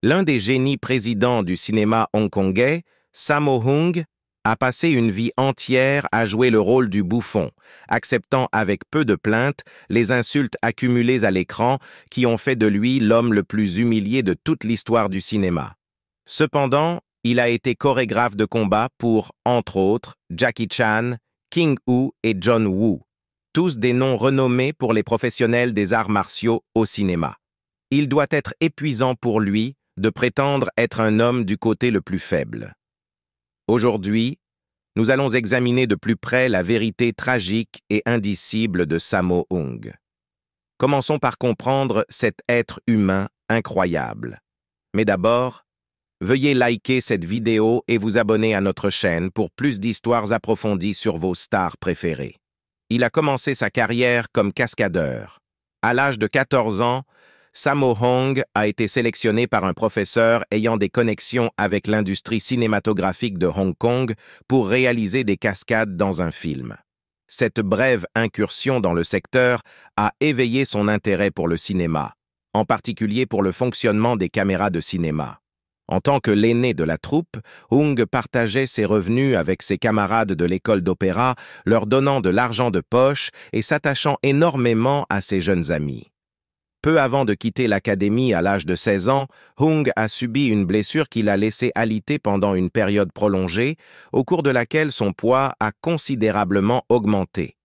L'un des génies présidents du cinéma hongkongais, Sammo Hung, a passé une vie entière à jouer le rôle du bouffon, acceptant avec peu de plaintes les insultes accumulées à l'écran qui ont fait de lui l'homme le plus humilié de toute l'histoire du cinéma. Cependant, il a été chorégraphe de combat pour, entre autres, Jackie Chan, King Hu et John Woo, tous des noms renommés pour les professionnels des arts martiaux au cinéma. Il doit être épuisant pour lui de prétendre être un homme du côté le plus faible. Aujourd'hui, nous allons examiner de plus près la vérité tragique et indicible de Sammo Hung. Commençons par comprendre cet être humain incroyable. Mais d'abord, veuillez liker cette vidéo et vous abonner à notre chaîne pour plus d'histoires approfondies sur vos stars préférées. Il a commencé sa carrière comme cascadeur. À l'âge de 14 ans, Sammo Hung a été sélectionné par un professeur ayant des connexions avec l'industrie cinématographique de Hong Kong pour réaliser des cascades dans un film. Cette brève incursion dans le secteur a éveillé son intérêt pour le cinéma, en particulier pour le fonctionnement des caméras de cinéma. En tant que l'aîné de la troupe, Hung partageait ses revenus avec ses camarades de l'école d'opéra, leur donnant de l'argent de poche et s'attachant énormément à ses jeunes amis. Peu avant de quitter l'académie à l'âge de 16 ans, Hung a subi une blessure qui l'a laissé alité pendant une période prolongée, au cours de laquelle son poids a considérablement augmenté.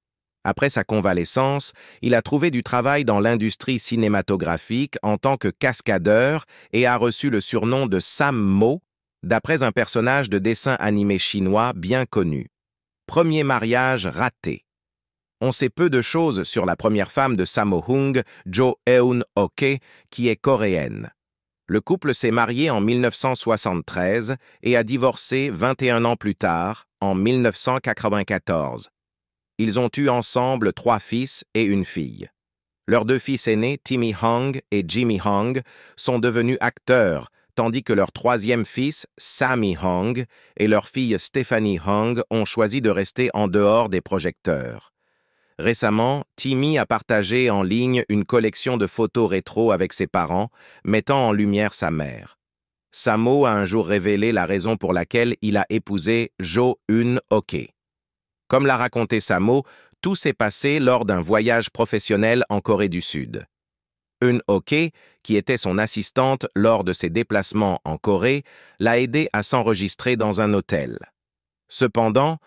Après sa convalescence, il a trouvé du travail dans l'industrie cinématographique en tant que cascadeur et a reçu le surnom de Sammo, d'après un personnage de dessin animé chinois bien connu. Premier mariage raté. On sait peu de choses sur la première femme de Sammo Hung, Jo Eun-ok, qui est coréenne. Le couple s'est marié en 1973 et a divorcé 21 ans plus tard, en 1994. Ils ont eu ensemble 3 fils et une fille. Leurs 2 fils aînés, Timmy Hung et Jimmy Hung, sont devenus acteurs, tandis que leur 3e fils, Sammy Hung, et leur fille Stephanie Hung ont choisi de rester en dehors des projecteurs. Récemment, Timmy a partagé en ligne une collection de photos rétro avec ses parents, mettant en lumière sa mère. Sammo a un jour révélé la raison pour laquelle il a épousé Jo Eun-ok. Comme l'a raconté Sammo, tout s'est passé lors d'un voyage professionnel en Corée du Sud. Eun-ok, qui était son assistante lors de ses déplacements en Corée, l'a aidé à s'enregistrer dans un hôtel. Cependant,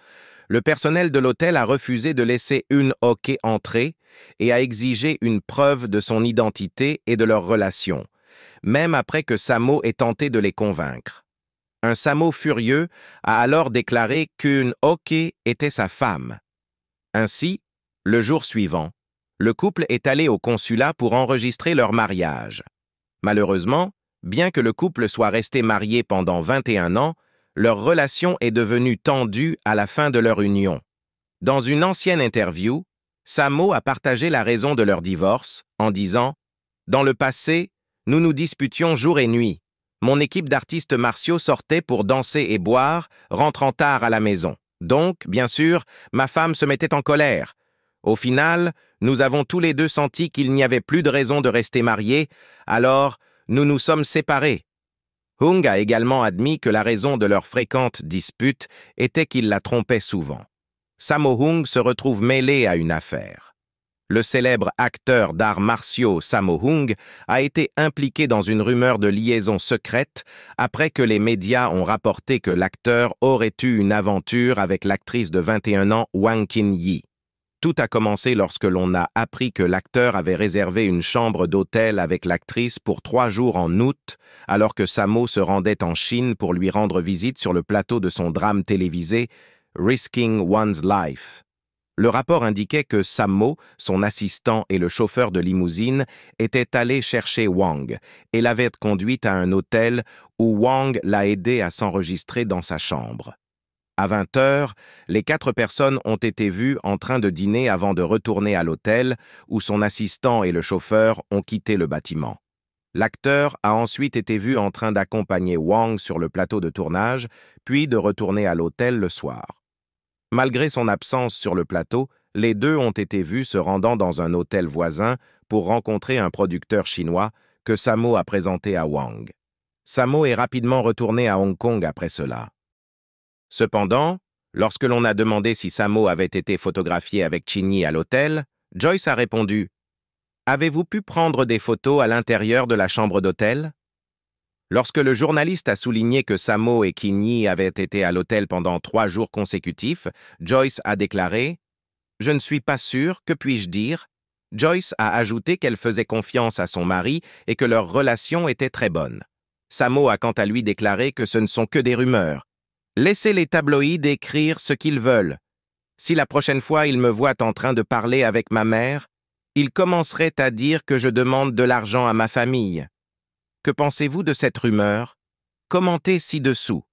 le personnel de l'hôtel a refusé de laisser Eun-ok entrer et a exigé une preuve de son identité et de leur relation, même après que Sammo ait tenté de les convaincre. Un Sammo furieux a alors déclaré qu'Eun-ok était sa femme. Ainsi, le jour suivant, le couple est allé au consulat pour enregistrer leur mariage. Malheureusement, bien que le couple soit resté marié pendant 21 ans, leur relation est devenue tendue à la fin de leur union. Dans une ancienne interview, Sammo a partagé la raison de leur divorce en disant « Dans le passé, nous nous disputions jour et nuit. Mon équipe d'artistes martiaux sortait pour danser et boire, rentrant tard à la maison. Donc, bien sûr, ma femme se mettait en colère. Au final, nous avons tous les deux senti qu'il n'y avait plus de raison de rester mariés, alors nous nous sommes séparés. » Hung a également admis que la raison de leurs fréquentes disputes était qu'il la trompait souvent. Sammo Hung se retrouve mêlé à une affaire. Le célèbre acteur d'arts martiaux Sammo Hung a été impliqué dans une rumeur de liaison secrète après que les médias ont rapporté que l'acteur aurait eu une aventure avec l'actrice de 21 ans Wang Kin-yi. Tout a commencé lorsque l'on a appris que l'acteur avait réservé une chambre d'hôtel avec l'actrice pour 3 jours en août, alors que Sammo se rendait en Chine pour lui rendre visite sur le plateau de son drame télévisé Risking One's Life. Le rapport indiquait que Sammo, son assistant et le chauffeur de limousine étaient allés chercher Wang et l'avaient conduite à un hôtel où Wang l'a aidé à s'enregistrer dans sa chambre. À 20 heures, les 4 personnes ont été vues en train de dîner avant de retourner à l'hôtel où son assistant et le chauffeur ont quitté le bâtiment. L'acteur a ensuite été vu en train d'accompagner Wang sur le plateau de tournage, puis de retourner à l'hôtel le soir. Malgré son absence sur le plateau, les 2 ont été vus se rendant dans un hôtel voisin pour rencontrer un producteur chinois que Sammo a présenté à Wang. Sammo est rapidement retourné à Hong Kong après cela. Cependant, lorsque l'on a demandé si Sammo avait été photographié avec Chinyi à l'hôtel, Joyce a répondu « Avez-vous pu prendre des photos à l'intérieur de la chambre d'hôtel ?» Lorsque le journaliste a souligné que Sammo et Chinyi avaient été à l'hôtel pendant 3 jours consécutifs, Joyce a déclaré « Je ne suis pas sûr, que puis-je dire ?» Joyce a ajouté qu'elle faisait confiance à son mari et que leur relation était très bonne. Sammo a quant à lui déclaré que ce ne sont que des rumeurs. Laissez les tabloïds écrire ce qu'ils veulent. Si la prochaine fois ils me voient en train de parler avec ma mère, ils commenceraient à dire que je demande de l'argent à ma famille. Que pensez-vous de cette rumeur? Commentez ci-dessous.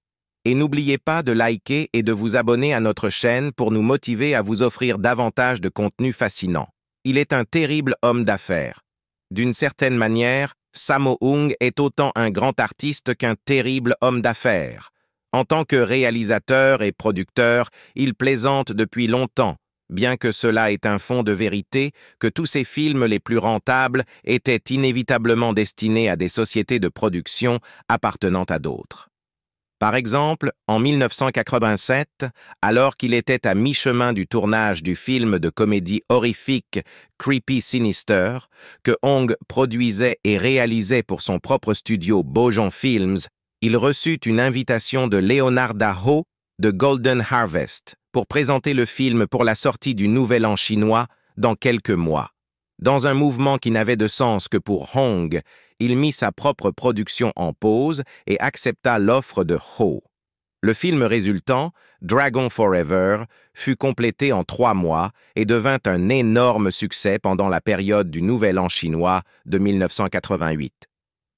Et n'oubliez pas de liker et de vous abonner à notre chaîne pour nous motiver à vous offrir davantage de contenu fascinant. Il est un terrible homme d'affaires. D'une certaine manière, Sammo Hung est autant un grand artiste qu'un terrible homme d'affaires. En tant que réalisateur et producteur, il plaisante depuis longtemps, bien que cela ait un fond de vérité, que tous ses films les plus rentables étaient inévitablement destinés à des sociétés de production appartenant à d'autres. Par exemple, en 1987, alors qu'il était à mi-chemin du tournage du film de comédie horrifique Creepy Sinister, que Hong produisait et réalisait pour son propre studio Bojon Films, il reçut une invitation de Leonardo Ho de Golden Harvest pour présenter le film pour la sortie du Nouvel An chinois dans quelques mois. Dans un mouvement qui n'avait de sens que pour Hong, il mit sa propre production en pause et accepta l'offre de Ho. Le film résultant, Dragon Forever, fut complété en 3 mois et devint un énorme succès pendant la période du Nouvel An chinois de 1988.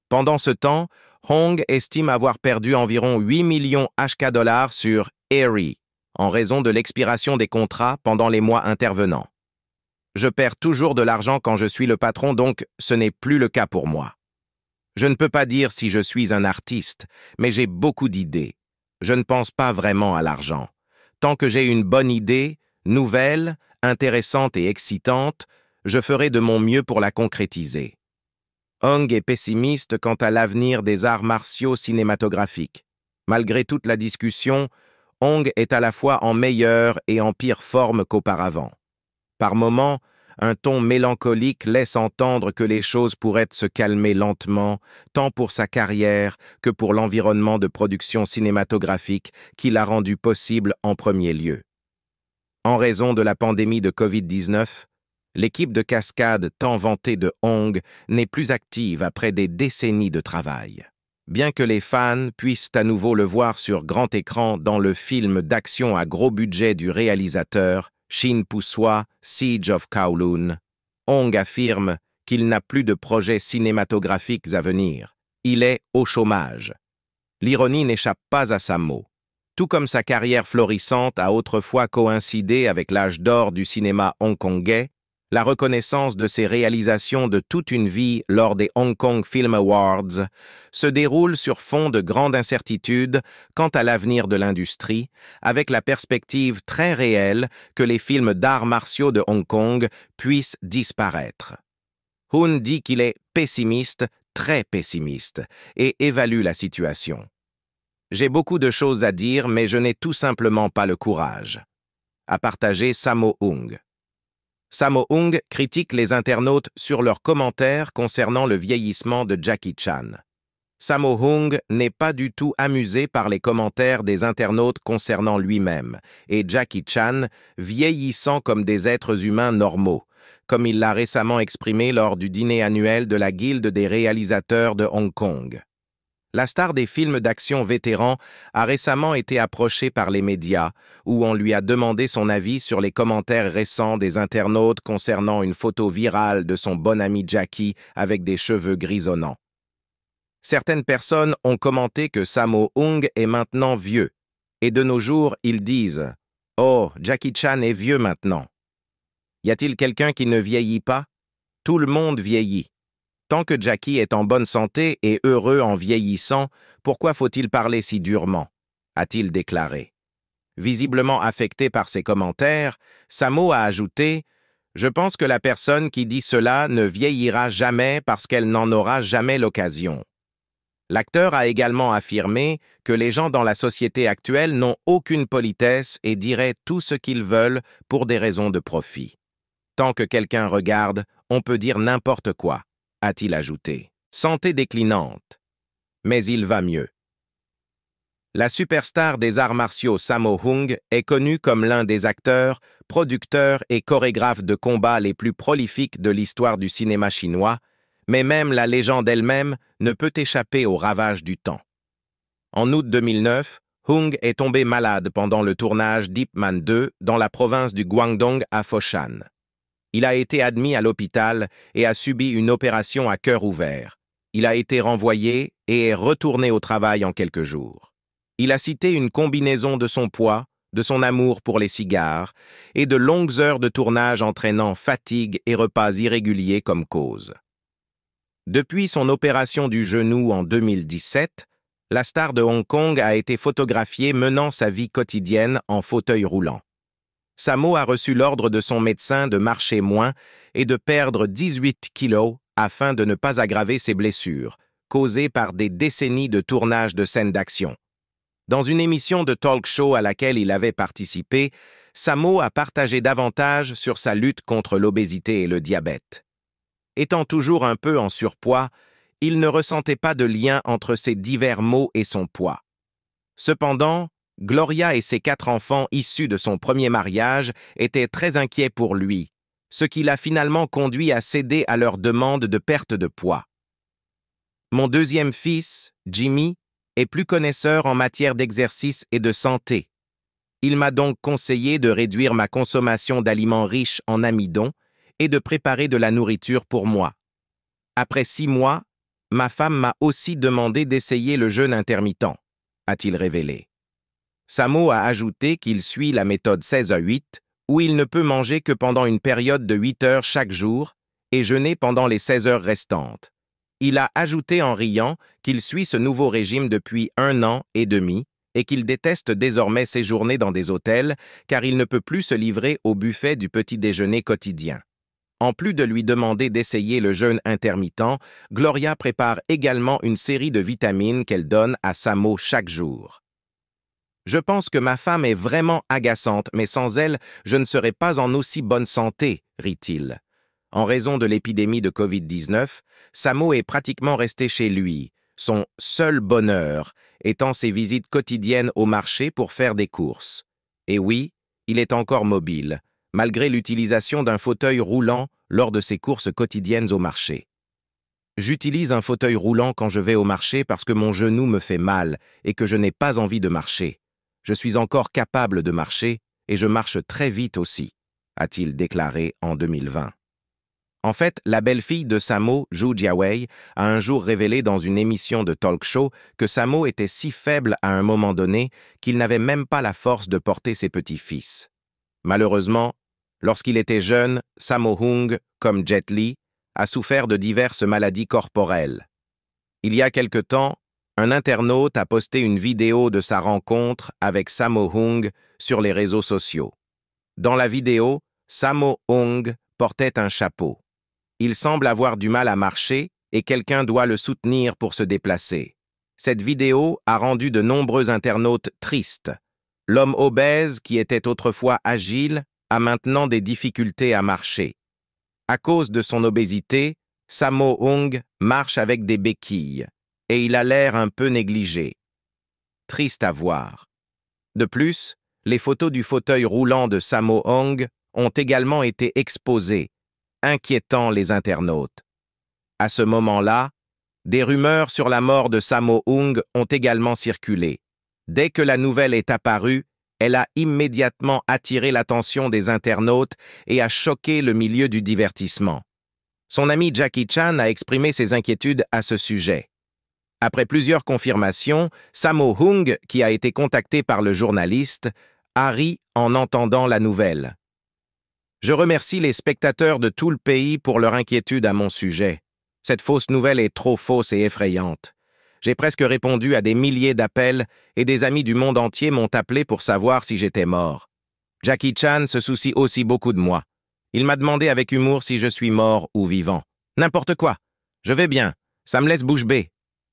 Pendant ce temps, Hong estime avoir perdu environ 8 millions HK$ sur Airy, en raison de l'expiration des contrats pendant les mois intervenants. Je perds toujours de l'argent quand je suis le patron, donc ce n'est plus le cas pour moi. Je ne peux pas dire si je suis un artiste, mais j'ai beaucoup d'idées. Je ne pense pas vraiment à l'argent. Tant que j'ai une bonne idée, nouvelle, intéressante et excitante, je ferai de mon mieux pour la concrétiser. Hong est pessimiste quant à l'avenir des arts martiaux cinématographiques. Malgré toute la discussion, Hong est à la fois en meilleure et en pire forme qu'auparavant. Par moments, un ton mélancolique laisse entendre que les choses pourraient se calmer lentement, tant pour sa carrière que pour l'environnement de production cinématographique qui l'a rendu possible en premier lieu. En raison de la pandémie de Covid-19, l'équipe de cascade tant vantée de Hong n'est plus active après des décennies de travail. Bien que les fans puissent à nouveau le voir sur grand écran dans le film d'action à gros budget du réalisateur, Shin Pu-swa, Siege of Kowloon, Hong affirme qu'il n'a plus de projets cinématographiques à venir. Il est au chômage. L'ironie n'échappe pas à Sammo. Tout comme sa carrière florissante a autrefois coïncidé avec l'âge d'or du cinéma hongkongais, la reconnaissance de ses réalisations de toute une vie lors des Hong Kong Film Awards se déroule sur fond de grande incertitude quant à l'avenir de l'industrie, avec la perspective très réelle que les films d'arts martiaux de Hong Kong puissent disparaître. Hun dit qu'il est pessimiste, très pessimiste, et évalue la situation. J'ai beaucoup de choses à dire, mais je n'ai tout simplement pas le courage. A partagé Sammo Hung. Sammo Hung critique les internautes sur leurs commentaires concernant le vieillissement de Jackie Chan. Sammo Hung n'est pas du tout amusé par les commentaires des internautes concernant lui-même, et Jackie Chan vieillissant comme des êtres humains normaux, comme il l'a récemment exprimé lors du dîner annuel de la Guilde des réalisateurs de Hong Kong. La star des films d'action vétérans a récemment été approchée par les médias, où on lui a demandé son avis sur les commentaires récents des internautes concernant une photo virale de son bon ami Jackie avec des cheveux grisonnants. Certaines personnes ont commenté que Sammo Hung est maintenant vieux, et de nos jours, ils disent « Oh, Jackie Chan est vieux maintenant. » Y a-t-il quelqu'un qui ne vieillit pas? Tout le monde vieillit. Tant que Jackie est en bonne santé et heureux en vieillissant, pourquoi faut-il parler si durement? A-t-il déclaré. Visiblement affecté par ces commentaires, Sammo a ajouté « Je pense que la personne qui dit cela ne vieillira jamais parce qu'elle n'en aura jamais l'occasion. » L'acteur a également affirmé que les gens dans la société actuelle n'ont aucune politesse et diraient tout ce qu'ils veulent pour des raisons de profit. Tant que quelqu'un regarde, on peut dire n'importe quoi, a-t-il ajouté. Santé déclinante. Mais il va mieux. La superstar des arts martiaux Sammo Hung est connue comme l'un des acteurs, producteurs et chorégraphes de combat les plus prolifiques de l'histoire du cinéma chinois, mais même la légende elle-même ne peut échapper aux ravages du temps. En août 2009, Hung est tombé malade pendant le tournage d'Ip Man 2 dans la province du Guangdong à Foshan. Il a été admis à l'hôpital et a subi une opération à cœur ouvert. Il a été renvoyé et est retourné au travail en quelques jours. Il a cité une combinaison de son poids, de son amour pour les cigares et de longues heures de tournage entraînant fatigue et repas irréguliers comme cause. Depuis son opération du genou en 2017, la star de Hong Kong a été photographiée menant sa vie quotidienne en fauteuil roulant. Sammo a reçu l'ordre de son médecin de marcher moins et de perdre 18 kilos afin de ne pas aggraver ses blessures, causées par des décennies de tournage de scènes d'action. Dans une émission de talk show à laquelle il avait participé, Sammo a partagé davantage sur sa lutte contre l'obésité et le diabète. Étant toujours un peu en surpoids, il ne ressentait pas de lien entre ses divers maux et son poids. Cependant, Gloria et ses 4 enfants issus de son premier mariage étaient très inquiets pour lui, ce qui l'a finalement conduit à céder à leur demande de perte de poids. Mon deuxième fils, Jimmy, est plus connaisseur en matière d'exercice et de santé. Il m'a donc conseillé de réduire ma consommation d'aliments riches en amidon et de préparer de la nourriture pour moi. Après 6 mois, ma femme m'a aussi demandé d'essayer le jeûne intermittent, a-t-il révélé. Sammo a ajouté qu'il suit la méthode 16-8, où il ne peut manger que pendant une période de 8 heures chaque jour et jeûner pendant les 16 heures restantes. Il a ajouté en riant qu'il suit ce nouveau régime depuis 1 an et demi et qu'il déteste désormais séjourner dans des hôtels car il ne peut plus se livrer au buffet du petit déjeuner quotidien. En plus de lui demander d'essayer le jeûne intermittent, Gloria prépare également une série de vitamines qu'elle donne à Sammo chaque jour. Je pense que ma femme est vraiment agaçante, mais sans elle, je ne serais pas en aussi bonne santé, rit-il. En raison de l'épidémie de Covid-19, Sammo est pratiquement resté chez lui, son seul bonheur étant ses visites quotidiennes au marché pour faire des courses. Et oui, il est encore mobile, malgré l'utilisation d'un fauteuil roulant lors de ses courses quotidiennes au marché. J'utilise un fauteuil roulant quand je vais au marché parce que mon genou me fait mal et que je n'ai pas envie de marcher. Je suis encore capable de marcher et je marche très vite aussi, a-t-il déclaré en 2020. En fait, la belle-fille de Sammo, Zhu Jiawei, a un jour révélé dans une émission de talk show que Sammo était si faible à un moment donné qu'il n'avait même pas la force de porter ses petits-fils. Malheureusement, lorsqu'il était jeune, Sammo Hung, comme Jet Li, a souffert de diverses maladies corporelles. Il y a quelque temps, un internaute a posté une vidéo de sa rencontre avec Sammo Hung sur les réseaux sociaux. Dans la vidéo, Sammo Hung portait un chapeau. Il semble avoir du mal à marcher et quelqu'un doit le soutenir pour se déplacer. Cette vidéo a rendu de nombreux internautes tristes. L'homme obèse, qui était autrefois agile, a maintenant des difficultés à marcher. À cause de son obésité, Sammo Hung marche avec des béquilles et il a l'air un peu négligé. Triste à voir. De plus, les photos du fauteuil roulant de Sammo Hung ont également été exposées, inquiétant les internautes. À ce moment-là, des rumeurs sur la mort de Sammo Hung ont également circulé. Dès que la nouvelle est apparue, elle a immédiatement attiré l'attention des internautes et a choqué le milieu du divertissement. Son ami Jackie Chan a exprimé ses inquiétudes à ce sujet. Après plusieurs confirmations, Sammo Hung, qui a été contacté par le journaliste, a ri en entendant la nouvelle. Je remercie les spectateurs de tout le pays pour leur inquiétude à mon sujet. Cette fausse nouvelle est trop fausse et effrayante. J'ai presque répondu à des milliers d'appels et des amis du monde entier m'ont appelé pour savoir si j'étais mort. Jackie Chan se soucie aussi beaucoup de moi. Il m'a demandé avec humour si je suis mort ou vivant. N'importe quoi. Je vais bien. Ça me laisse bouche bée,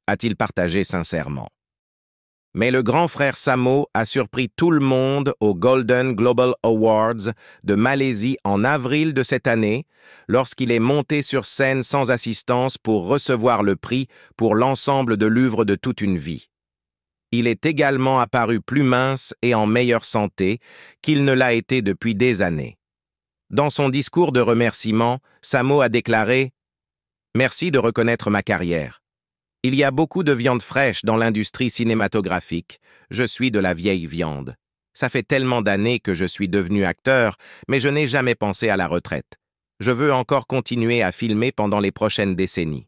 a-t-il partagé sincèrement. Mais le grand frère Sammo a surpris tout le monde aux Golden Global Awards de Malaisie en avril de cette année, lorsqu'il est monté sur scène sans assistance pour recevoir le prix pour l'ensemble de l'œuvre de toute une vie. Il est également apparu plus mince et en meilleure santé qu'il ne l'a été depuis des années. Dans son discours de remerciement, Sammo a déclaré « Merci de reconnaître ma carrière. Il y a beaucoup de viande fraîche dans l'industrie cinématographique. Je suis de la vieille viande. Ça fait tellement d'années que je suis devenu acteur, mais je n'ai jamais pensé à la retraite. Je veux encore continuer à filmer pendant les prochaines décennies. »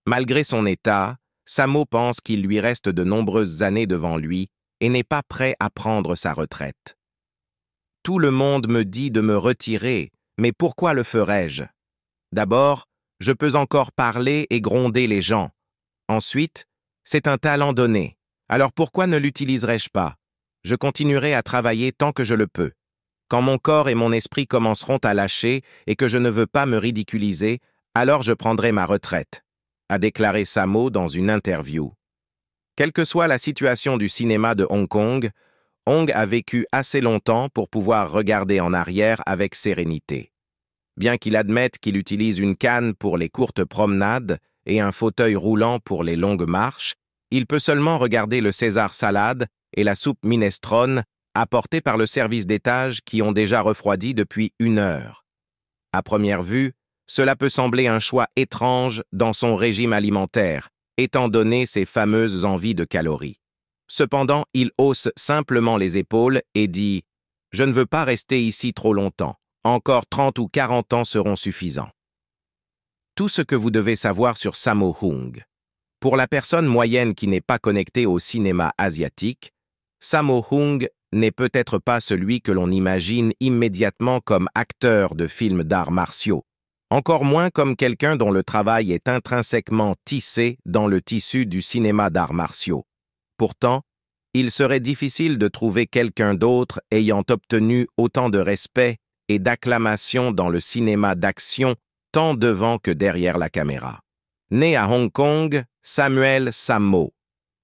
Malgré son état, Sammo pense qu'il lui reste de nombreuses années devant lui et n'est pas prêt à prendre sa retraite. « Tout le monde me dit de me retirer, mais pourquoi le ferais-je? D'abord, je peux encore parler et gronder les gens. Ensuite, c'est un talent donné. Alors pourquoi ne l'utiliserais-je pas? Je continuerai à travailler tant que je le peux. Quand mon corps et mon esprit commenceront à lâcher et que je ne veux pas me ridiculiser, alors je prendrai ma retraite, a déclaré Sammo dans une interview. Quelle que soit la situation du cinéma de Hong Kong, Hong a vécu assez longtemps pour pouvoir regarder en arrière avec sérénité. Bien qu'il admette qu'il utilise une canne pour les courtes promenades et un fauteuil roulant pour les longues marches, il peut seulement regarder le César salade et la soupe minestrone apportés par le service d'étage qui ont déjà refroidi depuis 1 heure. À première vue, cela peut sembler un choix étrange dans son régime alimentaire, étant donné ses fameuses envies de calories. Cependant, il hausse simplement les épaules et dit « Je ne veux pas rester ici trop longtemps. Encore 30 ou 40 ans seront suffisants. » Tout ce que vous devez savoir sur Sammo Hung. Pour la personne moyenne qui n'est pas connectée au cinéma asiatique, Sammo Hung n'est peut-être pas celui que l'on imagine immédiatement comme acteur de films d'arts martiaux, encore moins comme quelqu'un dont le travail est intrinsèquement tissé dans le tissu du cinéma d'arts martiaux. Pourtant, il serait difficile de trouver quelqu'un d'autre ayant obtenu autant de respect et d'acclamation dans le cinéma d'action tant devant que derrière la caméra. Né à Hong Kong, Samuel Sammo.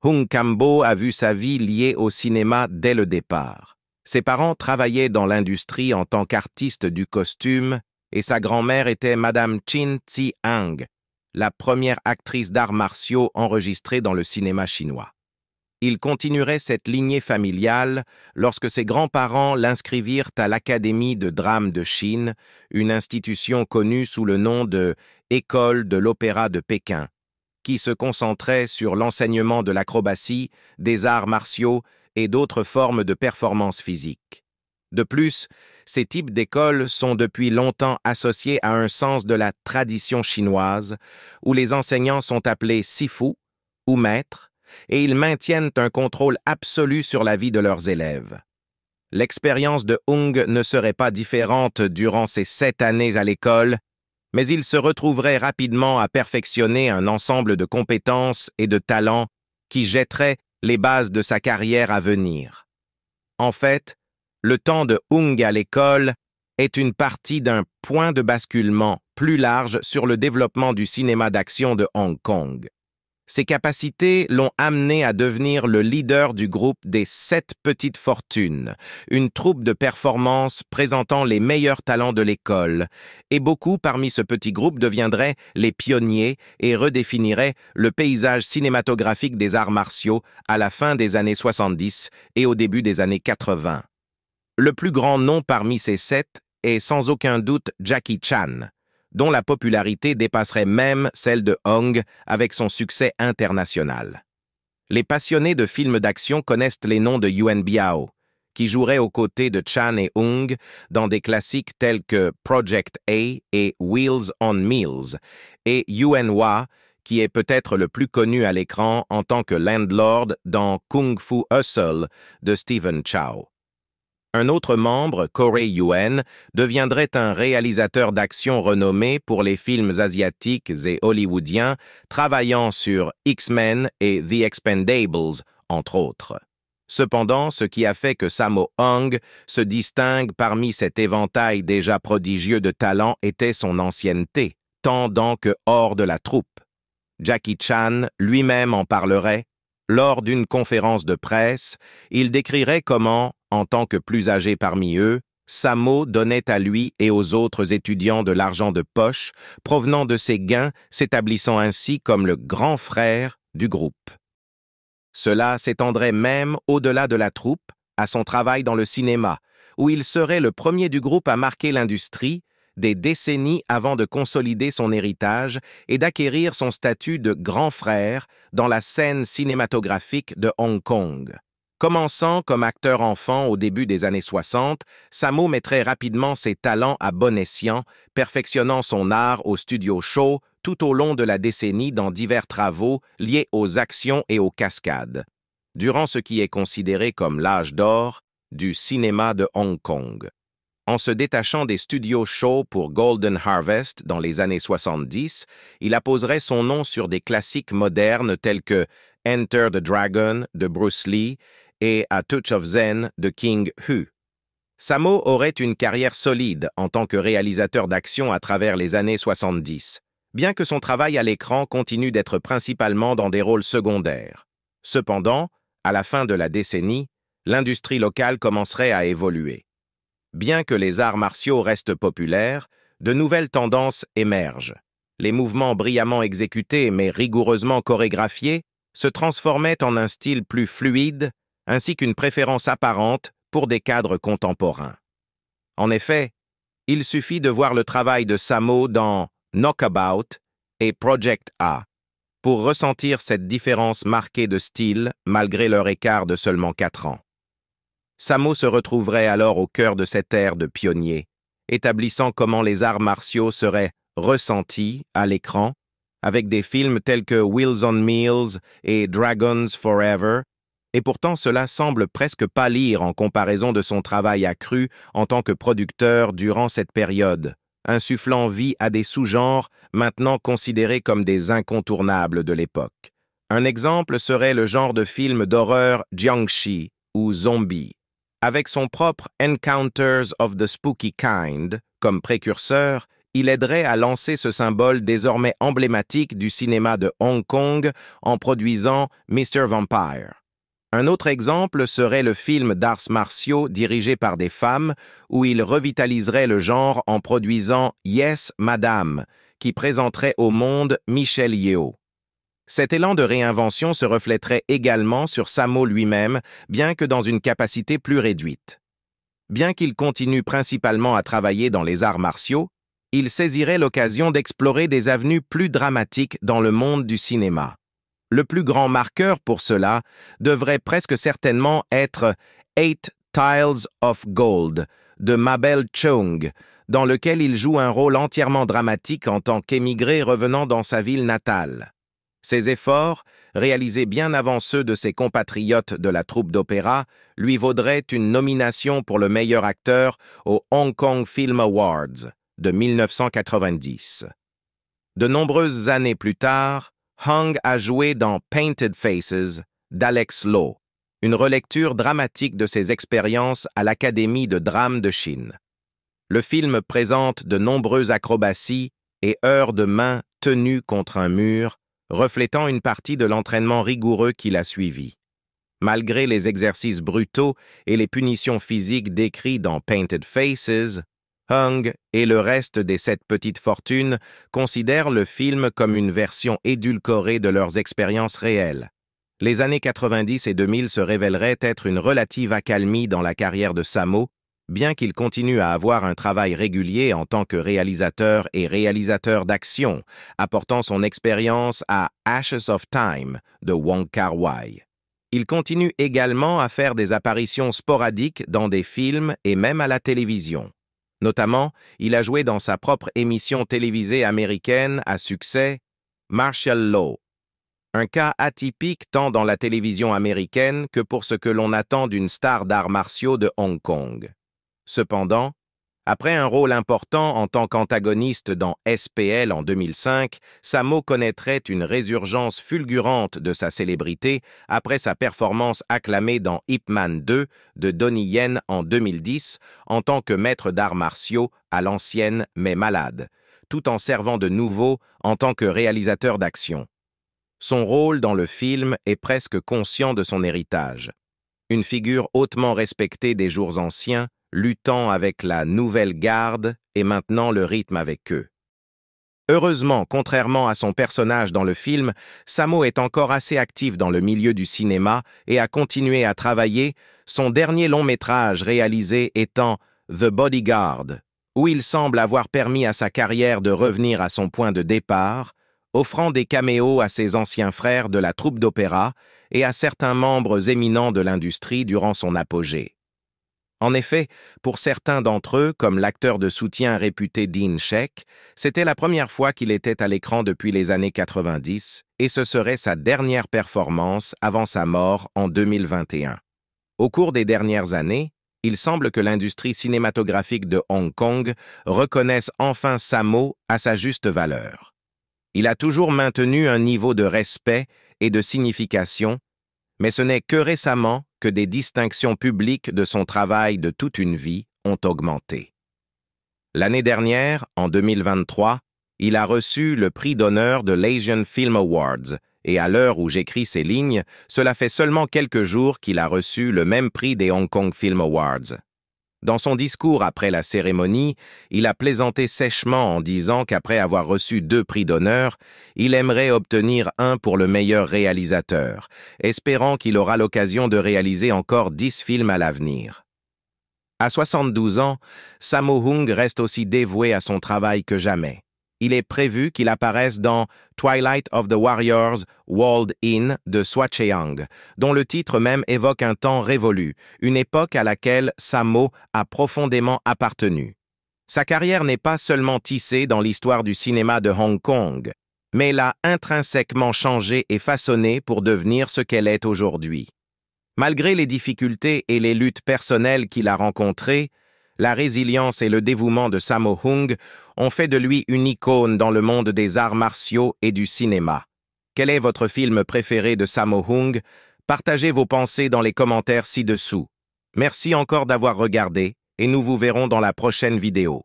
Hung Kambo a vu sa vie liée au cinéma dès le départ. Ses parents travaillaient dans l'industrie en tant qu'artistes du costume et sa grand-mère était Madame Chin Tzi-Hang, la première actrice d'arts martiaux enregistrée dans le cinéma chinois. Il continuerait cette lignée familiale lorsque ses grands-parents l'inscrivirent à l'Académie de drame de Chine, une institution connue sous le nom de École de l'Opéra de Pékin, qui se concentrait sur l'enseignement de l'acrobatie, des arts martiaux et d'autres formes de performance physique. De plus, ces types d'écoles sont depuis longtemps associés à un sens de la tradition chinoise, où les enseignants sont appelés sifu ou maîtres, et ils maintiennent un contrôle absolu sur la vie de leurs élèves. L'expérience de Hung ne serait pas différente durant ses 7 années à l'école, mais il se retrouverait rapidement à perfectionner un ensemble de compétences et de talents qui jetteraient les bases de sa carrière à venir. En fait, le temps de Hung à l'école est une partie d'un point de basculement plus large sur le développement du cinéma d'action de Hong Kong. Ses capacités l'ont amené à devenir le leader du groupe des 7 Petites Fortunes, une troupe de performance présentant les meilleurs talents de l'école, et beaucoup parmi ce petit groupe deviendraient les pionniers et redéfiniraient le paysage cinématographique des arts martiaux à la fin des années 70 et au début des années 80. Le plus grand nom parmi ces 7 est sans aucun doute Jackie Chan, dont la popularité dépasserait même celle de Hung avec son succès international. Les passionnés de films d'action connaissent les noms de Yuen Biao, qui jouerait aux côtés de Chan et Hung dans des classiques tels que Project A et Wheels on Meals, et Yuen Wah, qui est peut-être le plus connu à l'écran en tant que landlord dans Kung Fu Hustle de Stephen Chow. Un autre membre, Corey Yuen, deviendrait un réalisateur d'action renommé pour les films asiatiques et hollywoodiens, travaillant sur X-Men et The Expendables, entre autres. Cependant, ce qui a fait que Sammo Hung se distingue parmi cet éventail déjà prodigieux de talents était son ancienneté, tant dans que hors de la troupe. Jackie Chan lui-même en parlerait. Lors d'une conférence de presse, il décrirait comment, en tant que plus âgé parmi eux, Sammo donnait à lui et aux autres étudiants de l'argent de poche provenant de ses gains, s'établissant ainsi comme le grand frère du groupe. Cela s'étendrait même au-delà de la troupe, à son travail dans le cinéma, où il serait le premier du groupe à marquer l'industrie, des décennies avant de consolider son héritage et d'acquérir son statut de grand frère dans la scène cinématographique de Hong Kong. Commençant comme acteur enfant au début des années 60, Sammo mettrait rapidement ses talents à bon escient, perfectionnant son art au studio Shaw tout au long de la décennie dans divers travaux liés aux actions et aux cascades, durant ce qui est considéré comme l'âge d'or du cinéma de Hong Kong. En se détachant des studios Shaw pour Golden Harvest dans les années 70, il apposerait son nom sur des classiques modernes tels que Enter the Dragon de Bruce Lee et A Touch of Zen de King Hu. Sammo aurait une carrière solide en tant que réalisateur d'action à travers les années 70, bien que son travail à l'écran continue d'être principalement dans des rôles secondaires. Cependant, à la fin de la décennie, l'industrie locale commencerait à évoluer. Bien que les arts martiaux restent populaires, de nouvelles tendances émergent. Les mouvements brillamment exécutés mais rigoureusement chorégraphiés se transformaient en un style plus fluide, ainsi qu'une préférence apparente pour des cadres contemporains. En effet, il suffit de voir le travail de Sammo dans Knockabout et Project A pour ressentir cette différence marquée de style malgré leur écart de seulement 4 ans. Sammo se retrouverait alors au cœur de cette ère de pionnier, établissant comment les arts martiaux seraient ressentis à l'écran, avec des films tels que Wheels on Meals et Dragons Forever, et pourtant cela semble presque pâlir en comparaison de son travail accru en tant que producteur durant cette période, insufflant vie à des sous-genres maintenant considérés comme des incontournables de l'époque. Un exemple serait le genre de film d'horreur Jiangshi ou Zombie. Avec son propre Encounters of the Spooky Kind comme précurseur, il aiderait à lancer ce symbole désormais emblématique du cinéma de Hong Kong en produisant Mr. Vampire. Un autre exemple serait le film d'arts martiaux dirigé par des femmes, où il revitaliserait le genre en produisant Yes, Madame, qui présenterait au monde Michelle Yeoh. Cet élan de réinvention se reflèterait également sur Sammo lui-même, bien que dans une capacité plus réduite. Bien qu'il continue principalement à travailler dans les arts martiaux, il saisirait l'occasion d'explorer des avenues plus dramatiques dans le monde du cinéma. Le plus grand marqueur pour cela devrait presque certainement être Eight Tiles of Gold de Mabel Cheung, dans lequel il joue un rôle entièrement dramatique en tant qu'émigré revenant dans sa ville natale. Ses efforts, réalisés bien avant ceux de ses compatriotes de la troupe d'opéra, lui vaudraient une nomination pour le meilleur acteur aux Hong Kong Film Awards de 1990. De nombreuses années plus tard, Hung a joué dans Painted Faces d'Alex Law, une relecture dramatique de ses expériences à l'Académie de drame de Chine. Le film présente de nombreuses acrobaties et heurts de main tenues contre un mur, reflétant une partie de l'entraînement rigoureux qu'il a suivi. Malgré les exercices brutaux et les punitions physiques décrits dans Painted Faces, Hung et le reste des 7 petites fortunes considèrent le film comme une version édulcorée de leurs expériences réelles. Les années 90 et 2000 se révéleraient être une relative accalmie dans la carrière de Sammo, bien qu'il continue à avoir un travail régulier en tant que réalisateur et réalisateur d'action, apportant son expérience à Ashes of Time de Wong Kar-wai. Il continue également à faire des apparitions sporadiques dans des films et même à la télévision. Notamment, il a joué dans sa propre émission télévisée américaine à succès, Martial Law. Un cas atypique tant dans la télévision américaine que pour ce que l'on attend d'une star d'arts martiaux de Hong Kong. Cependant, après un rôle important en tant qu'antagoniste dans SPL en 2005, Sammo connaîtrait une résurgence fulgurante de sa célébrité après sa performance acclamée dans Ip Man 2 de Donnie Yen en 2010 en tant que maître d'arts martiaux à l'ancienne mais malade, tout en servant de nouveau en tant que réalisateur d'action. Son rôle dans le film est presque conscient de son héritage. Une figure hautement respectée des jours anciens, luttant avec la nouvelle garde et maintenant le rythme avec eux. Heureusement, contrairement à son personnage dans le film, Sammo est encore assez actif dans le milieu du cinéma et a continué à travailler, son dernier long-métrage réalisé étant The Bodyguard, où il semble avoir permis à sa carrière de revenir à son point de départ, offrant des caméos à ses anciens frères de la troupe d'opéra et à certains membres éminents de l'industrie durant son apogée. En effet, pour certains d'entre eux, comme l'acteur de soutien réputé Dean Sheck, c'était la première fois qu'il était à l'écran depuis les années 90 et ce serait sa dernière performance avant sa mort en 2021. Au cours des dernières années, il semble que l'industrie cinématographique de Hong Kong reconnaisse enfin Sammo à sa juste valeur. Il a toujours maintenu un niveau de respect et de signification, mais ce n'est que récemment que des distinctions publiques de son travail de toute une vie ont augmenté. L'année dernière, en 2023, il a reçu le prix d'honneur de l'Asian Film Awards, et à l'heure où j'écris ces lignes, cela fait seulement quelques jours qu'il a reçu le même prix des Hong Kong Film Awards. Dans son discours après la cérémonie, il a plaisanté sèchement en disant qu'après avoir reçu 2 prix d'honneur, il aimerait obtenir un pour le meilleur réalisateur, espérant qu'il aura l'occasion de réaliser encore 10 films à l'avenir. À 72 ans, Sammo Hung reste aussi dévoué à son travail que jamais. Il est prévu qu'il apparaisse dans Twilight of the Warriors Walled In de Swacheang, dont le titre même évoque un temps révolu, une époque à laquelle Sammo a profondément appartenu. Sa carrière n'est pas seulement tissée dans l'histoire du cinéma de Hong Kong, mais l'a intrinsèquement changée et façonnée pour devenir ce qu'elle est aujourd'hui. Malgré les difficultés et les luttes personnelles qu'il a rencontrées, la résilience et le dévouement de Sammo Hung ont fait de lui une icône dans le monde des arts martiaux et du cinéma. Quel est votre film préféré de Sammo Hung? Partagez vos pensées dans les commentaires ci-dessous. Merci encore d'avoir regardé et nous vous verrons dans la prochaine vidéo.